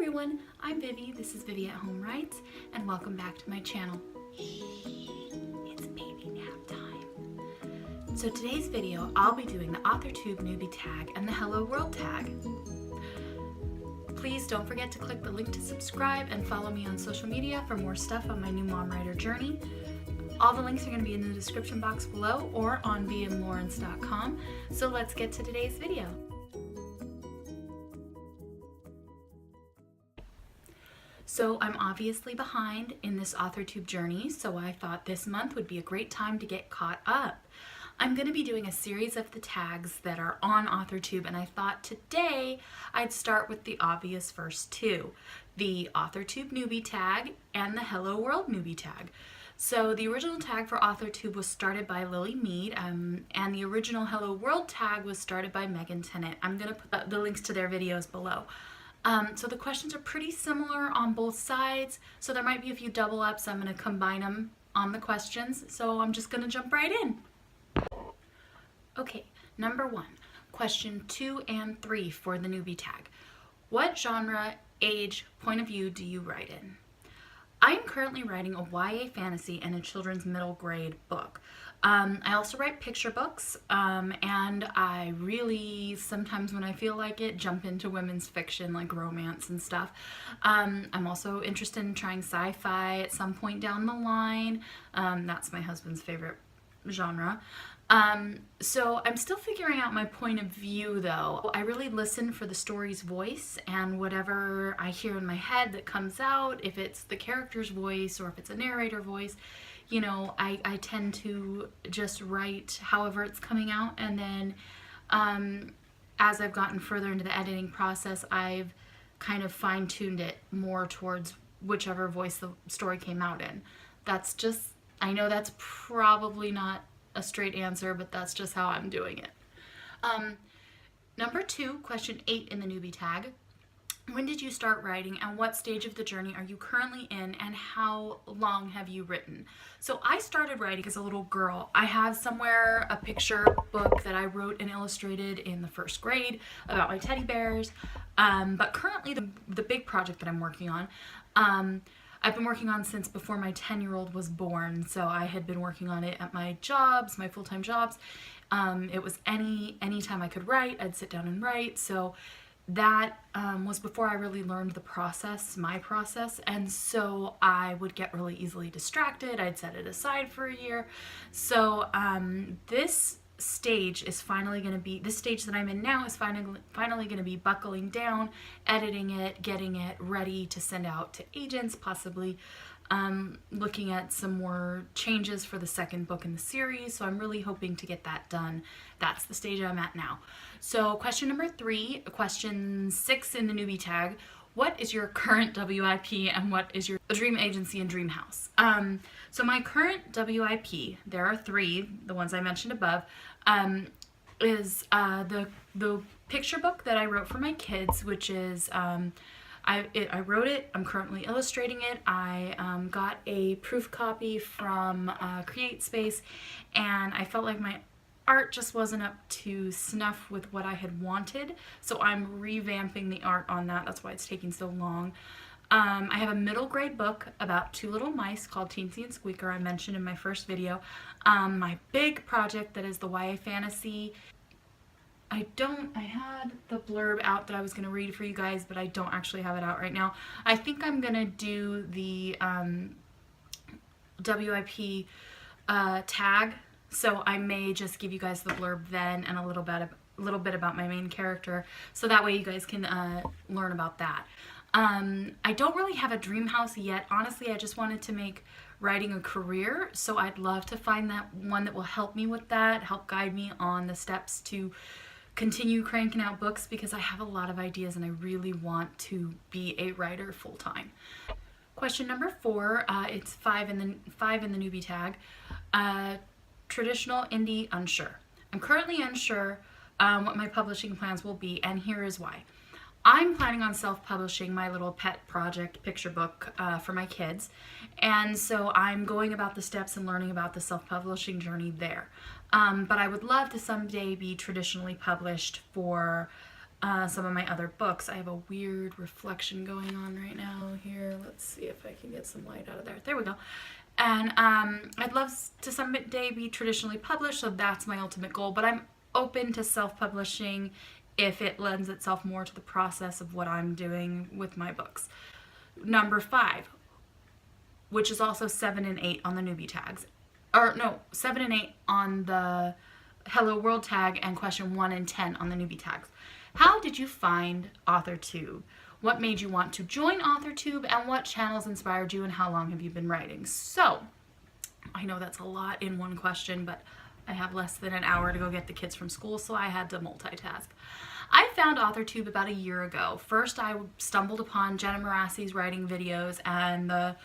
everyone, I'm Vivi, this is Vivi at Home Writes, and welcome back to my channel. It's baby nap time. So today's video, I'll be doing the AuthorTube Newbie tag and the Hello World tag. Please don't forget to click the link to subscribe and follow me on social media for more stuff on my new mom writer journey. All the links are going to be in the description box below or on vmlawrence.com. So let's get to today's video. So I'm obviously behind in this AuthorTube journey, so I thought this month would be a great time to get caught up. I'm going to be doing a series of the tags that are on AuthorTube, and I thought today I'd start with the obvious first two, the AuthorTube Newbie tag and the Hello World Newbie tag. So the original tag for AuthorTube was started by Mead, and the original Hello World tag was started by Megan Tennant. I'm going to put the links to their videos below. So the questions are pretty similar on both sides, so there might be a few double ups. I'm going to combine them on the questions, so I'm just going to jump right in. Okay, number 1, question 2 and 3 for the newbie tag. What genre, age, point of view do you write in? I am currently writing a YA fantasy and a children's middle grade book. I also write picture books, and I really, sometimes when I feel like it, jump into women's fiction like romance and stuff. I'm also interested in trying sci-fi at some point down the line. That's my husband's favorite genre. So I'm still figuring out my point of view though. I really listen for the story's voice, and whatever I hear in my head that comes out, if it's the character's voice or if it's a narrator voice, you know, I tend to just write however it's coming out, and then as I've gotten further into the editing process, I've kind of fine-tuned it more towards whichever voice the story came out in. That's just, I know that's probably not a straight answer, but that's just how I'm doing it. Number 2, question 8 in the newbie tag. When did you start writing, and what stage of the journey are you currently in, and how long have you written? So I started writing as a little girl. I have somewhere a picture book that I wrote and illustrated in the 1st grade about my teddy bears, but currently the big project that I'm working on, I've been working on since before my 10-year-old was born, so I had been working on it at my jobs, my full-time jobs. It was any time I could write, I'd sit down and write, so that was before I really learned the process, my process, and so I would get really easily distracted. I'd set it aside for a year. So this stage is finally going to be, this stage that I'm in now is finally going to be buckling down, editing it, getting it ready to send out to agents, possibly looking at some more changes for the 2nd book in the series. So I'm really hoping to get that done. That's the stage I'm at now. So question number 3, question 6 in the newbie tag. What is your current WIP, and what is your dream agency and dream house? So my current WIP, there are 3, the ones I mentioned above, is the picture book that I wrote for my kids, which is, I wrote it, I'm currently illustrating it. I got a proof copy from CreateSpace, and I felt like my art just wasn't up to snuff with what I had wanted, so I'm revamping the art on that. That's why it's taking so long. I have a middle grade book about 2 little mice called Teensy and Squeaker, I mentioned in my 1st video. My big project that is the YA fantasy. I had the blurb out that I was going to read for you guys, but I don't actually have it out right now. I think I'm going to do the WIP tag, so I may just give you guys the blurb then and a little bit about my main character, so that way you guys can learn about that. I don't really have a dream house yet. Honestly, I just wanted to make writing a career, so I'd love to find that one that will help me with that, help guide me on the steps to continue cranking out books, because I have a lot of ideas and I really want to be a writer full-time. Question number 4, it's 5 in the newbie tag. Traditional, indie, unsure. I'm currently unsure what my publishing plans will be, and here is why. I'm planning on self-publishing my little pet project picture book for my kids, and so I'm going about the steps and learning about the self-publishing journey there. But I would love to someday be traditionally published for some of my other books. I have a weird reflection going on right now here. Let's see if I can get some light out of there. There we go. And I'd love to someday be traditionally published, so that's my ultimate goal, but I'm open to self-publishing if it lends itself more to the process of what I'm doing with my books. Number 5, which is also 7 and 8 on the newbie tags. Or no, 7 and 8 on the Hello World tag, and question 1 and 10 on the newbie tags. How did you find AuthorTube? What made you want to join AuthorTube, and what channels inspired you, and how long have you been writing? So, I know that's a lot in one question, but I have less than an hour to go get the kids from school, so I had to multitask. I found AuthorTube about a year ago. First, I stumbled upon Jenna Marassi's writing videos, and the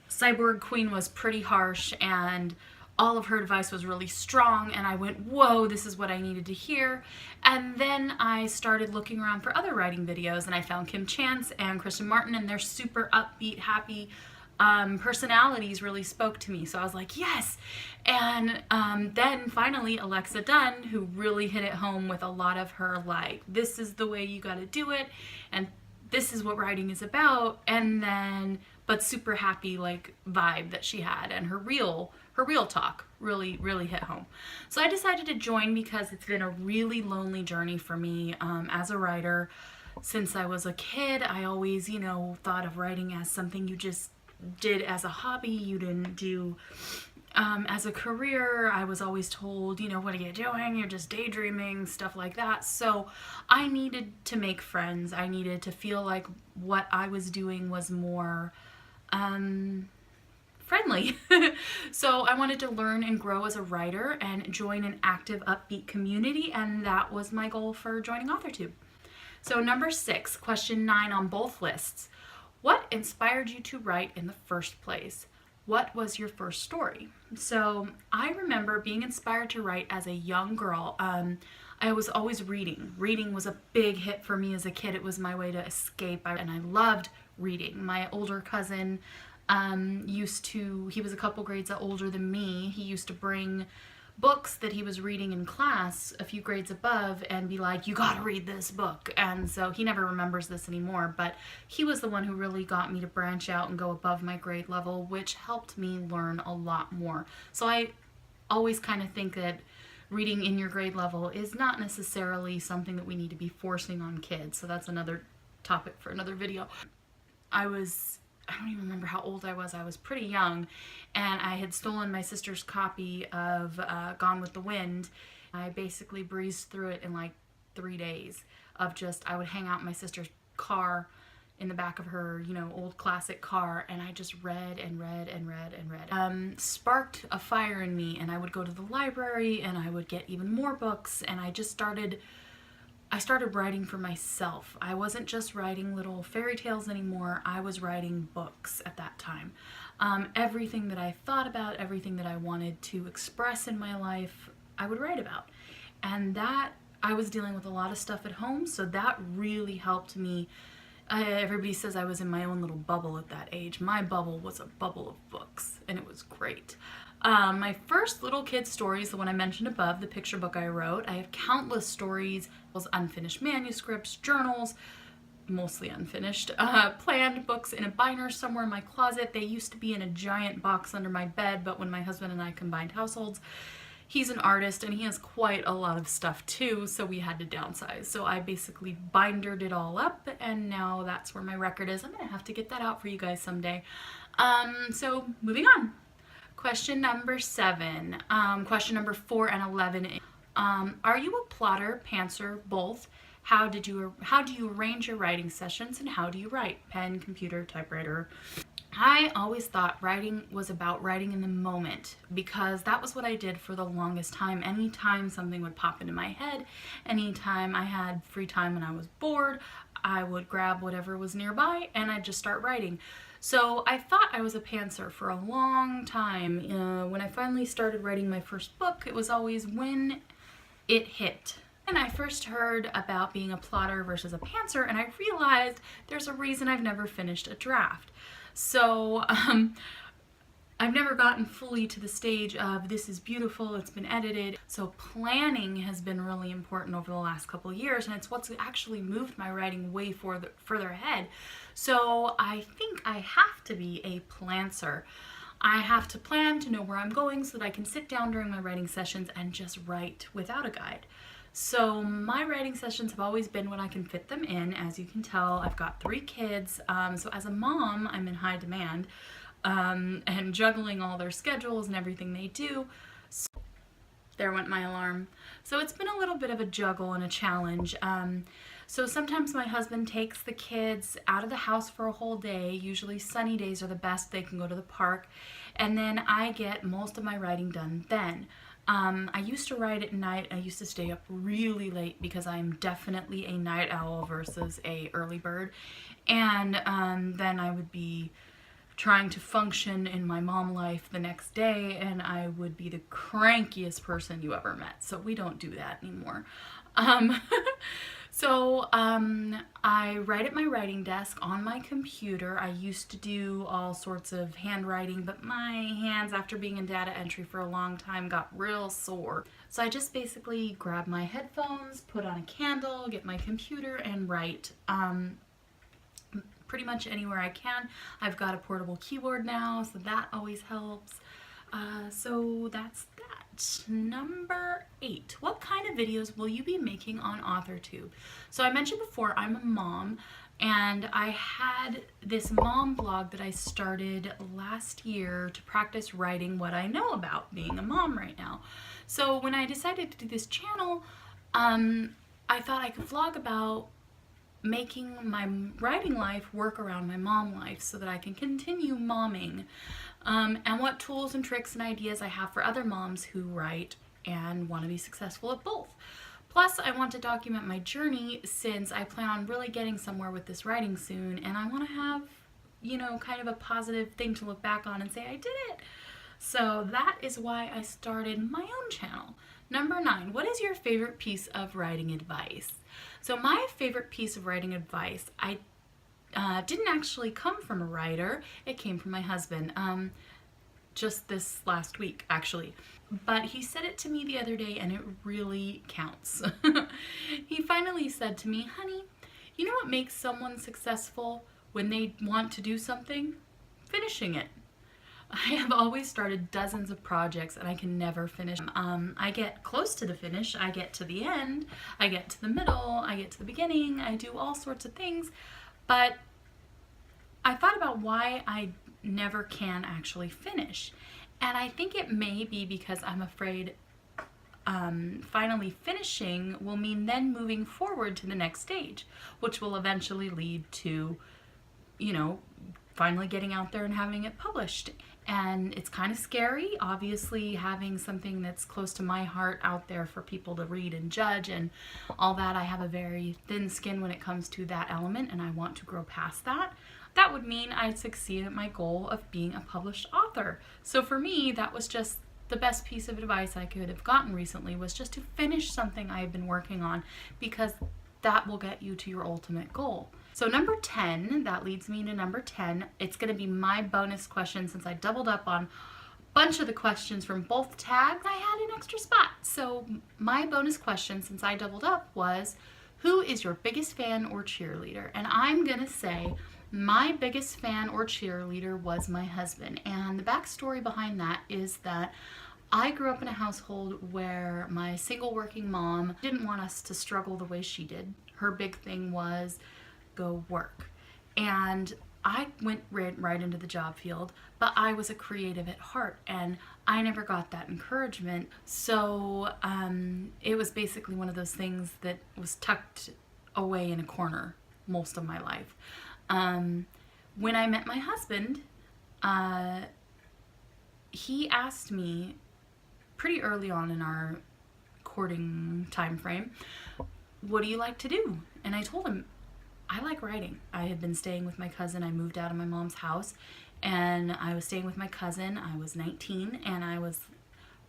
Cyborg Queen was pretty harsh, and all of her advice was really strong, and I went, whoa, this is what I needed to hear. And then I started looking around for other writing videos, and I found Kim Chance and Kristen Martin, and their super upbeat, happy personalities really spoke to me. So I was like, yes. And then finally Alexa Dunn, who really hit it home with a lot of her, like, this is the way you got to do it, and this is what writing is about. And then, but super happy, like, vibe that she had, and her real talk really hit home. So I decided to join because it's been a really lonely journey for me as a writer. Since I was a kid, I always, thought of writing as something you just did as a hobby. You didn't do as a career. I was always told, what are you doing? You're just daydreaming, stuff like that. So I needed to make friends. I needed to feel like what I was doing was more friendly. So I wanted to learn and grow as a writer and join an active, upbeat community, and that was my goal for joining AuthorTube. So number 6, question 9 on both lists. What inspired you to write in the first place? What was your first story? So I remember being inspired to write as a young girl. I was always reading. Reading was a big hit for me as a kid. It was my way to escape, and I loved reading. My older cousin he was a couple grades older than me. He used to bring books that he was reading in class a few grades above and be like, you gotta read this book. And so he never remembers this anymore, but he was the one who really got me to branch out and go above my grade level, which helped me learn a lot more. So I always kind of think that reading in your grade level is not necessarily something that we need to be forcing on kids. So that's another topic for another video. I don't even remember how old I was. I was pretty young, and I had stolen my sister's copy of Gone with the Wind. I basically breezed through it in like 3 days of I would hang out in my sister's car in the back of her, old classic car, and I just read and read and read and read. Sparked a fire in me, and I would go to the library and I would get even more books, and I started writing for myself. I wasn't just writing little fairy tales anymore. I was writing books at that time. Everything that I thought about, everything that I wanted to express in my life, I would write about. And that, I was dealing with a lot of stuff at home, so that really helped me. Everybody says I was in my own little bubble at that age. My bubble was a bubble of books, and it was great. My first little kid story is the one I mentioned above, the picture book I wrote. I have countless stories, unfinished manuscripts, journals, mostly unfinished, planned books in a binder somewhere in my closet. They used to be in a giant box under my bed, but when my husband and I combined households, he's an artist and he has quite a lot of stuff too, so we had to downsize. So I basically bindered it all up, and now that's where my record is. I'm gonna have to get that out for you guys someday. So moving on. Question number 7. Question number 4 and 11. Are you a plotter, pantser, both? How do you arrange your writing sessions, and how do you write? Pen, computer, typewriter? I always thought writing was about writing in the moment, because that was what I did for the longest time. Anytime something would pop into my head, anytime I had free time and I was bored, I would grab whatever was nearby and I'd just start writing. So I thought I was a pantser for a long time. When I finally started writing my first book, it was always when it hit. And I first heard about being a plotter versus a pantser, and I realized there's a reason I've never finished a draft. So I've never gotten fully to the stage of this is beautiful, it's been edited. So planning has been really important over the last couple of years, and it's what's actually moved my writing way further ahead. So I think I have to be a plancer. I have to plan to know where I'm going so that I can sit down during my writing sessions and just write without a guide. So my writing sessions have always been when I can fit them in. As you can tell, I've got 3 kids. So as a mom, I'm in high demand. And juggling all their schedules and everything they do. So, there went my alarm. So it's been a little bit of a juggle and a challenge. So sometimes my husband takes the kids out of the house for a whole day. Usually sunny days are the best. They can go to the park. And then I get most of my writing done then. I used to write at night. I used to stay up really late because I'm definitely a night owl versus a early bird. And then I would be trying to function in my mom life the next day, and I would be the crankiest person you ever met. So we don't do that anymore. I write at my writing desk on my computer. I used to do all sorts of handwriting, but my hands, after being in data entry for a long time, got real sore. So I just basically grab my headphones, put on a candle, get my computer, and write. Pretty much anywhere I can. I've got a portable keyboard now, so that always helps. So that's that. Number 8. What kind of videos will you be making on AuthorTube? So I mentioned before, I'm a mom, and I had this mom blog that I started last year to practice writing what I know about being a mom right now. So when I decided to do this channel, I thought I could vlog about making my writing life work around my mom life so that I can continue momming, and what tools and tricks and ideas I have for other moms who write and want to be successful at both. Plus, I want to document my journey since I plan on really getting somewhere with this writing soon, and I want to have, you know, kind of a positive thing to look back on and say I did it. So that is why I started my own channel. Number 9, what is your favorite piece of writing advice? So my favorite piece of writing advice, I didn't actually come from a writer. It came from my husband, just this last week, actually. But he said it to me the other day, and it really counts. He finally said to me, honey, you know what makes someone successful when they want to do something? Finishing it. I have always started dozens of projects and I can never finish them. I get close to the finish, I get to the end, I get to the middle, I get to the beginning, I do all sorts of things, but I thought about why I never can actually finish. And I think it may be because I'm afraid finally finishing will mean then moving forward to the next stage, which will eventually lead to, you know, finally getting out there and having it published. And it's kind of scary, obviously, having something that's close to my heart out there for people to read and judge and all that. I have a very thin skin when it comes to that element, and I want to grow past that. That would mean I'd succeed at my goal of being a published author. So for me, that was just the best piece of advice I could have gotten recently, was just to finish something I've been working on, because that will get you to your ultimate goal. So number 10, that leads me to number 10. It's going to be my bonus question since I doubled up on a bunch of the questions from both tags. I had an extra spot. So my bonus question since I doubled up was, who is your biggest fan or cheerleader? And I'm going to say my biggest fan or cheerleader was my husband. And the backstory behind that is that I grew up in a household where my single working mom didn't want us to struggle the way she did. Her big thing was go work. And I went right into the job field, but I was a creative at heart and I never got that encouragement. So it was basically one of those things that was tucked away in a corner most of my life. When I met my husband, he asked me pretty early on in our courting time frame, what do you like to do? And I told him, I like writing. I had been staying with my cousin. I moved out of my mom's house and I was staying with my cousin. I was 19 and I was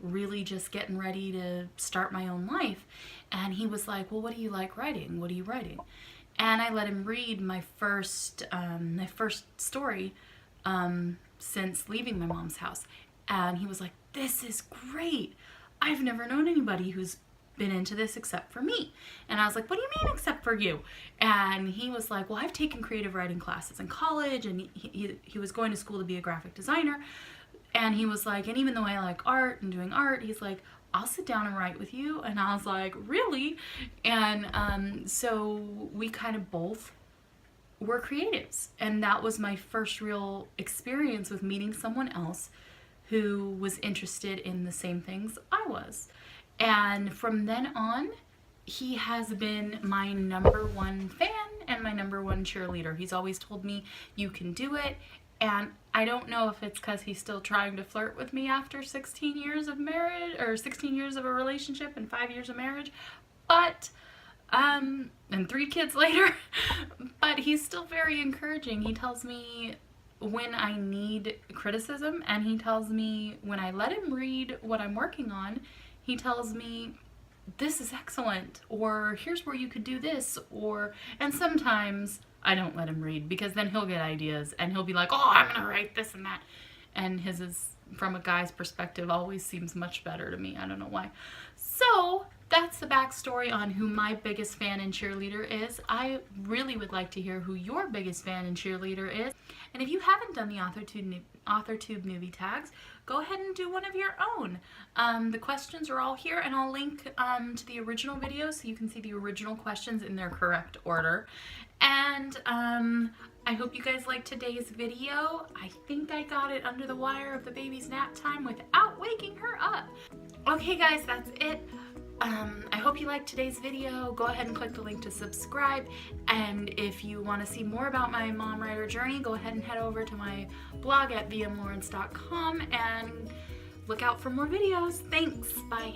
really just getting ready to start my own life. And he was like, well, what do you like writing? What are you writing? And I let him read my first story, since leaving my mom's house. And he was like, this is great. I've never known anybody who's been into this except for me. And I was like, what do you mean except for you? And he was like, well, I've taken creative writing classes in college, and he was going to school to be a graphic designer. And he was like, and even though I like art and doing art, he's like, I'll sit down and write with you. And I was like, really? And so we kind of both were creatives. And that was my first real experience with meeting someone else who was interested in the same things I was. And from then on, he has been my #1 fan and my #1 cheerleader. He's always told me, you can do it. And I don't know if it's because he's still trying to flirt with me after 16 years of marriage, or 16 years of a relationship and 5 years of marriage, but, and 3 kids later, but he's still very encouraging. He tells me when I need criticism, and he tells me when I let him read what I'm working on, he tells me, this is excellent, or here's where you could do this, and sometimes I don't let him read, because then he'll get ideas and he'll be like, oh, I'm gonna write this and that. And his is, from a guy's perspective, always seems much better to me. I don't know why. So that's the backstory on who my biggest fan and cheerleader is. I really would like to hear who your biggest fan and cheerleader is. And if you haven't done the AuthorTube Newbie tags, go ahead and do one of your own. The questions are all here, and I'll link to the original video so you can see the original questions in their correct order. And I hope you guys liked today's video. I think I got it under the wire of the baby's nap time without waking her up. Okay guys, that's it. I hope you liked today's video. Go ahead and click the link to subscribe, and if you want to see more about my mom writer journey, go ahead and head over to my blog at vmlawrence.com and look out for more videos. Thanks, bye.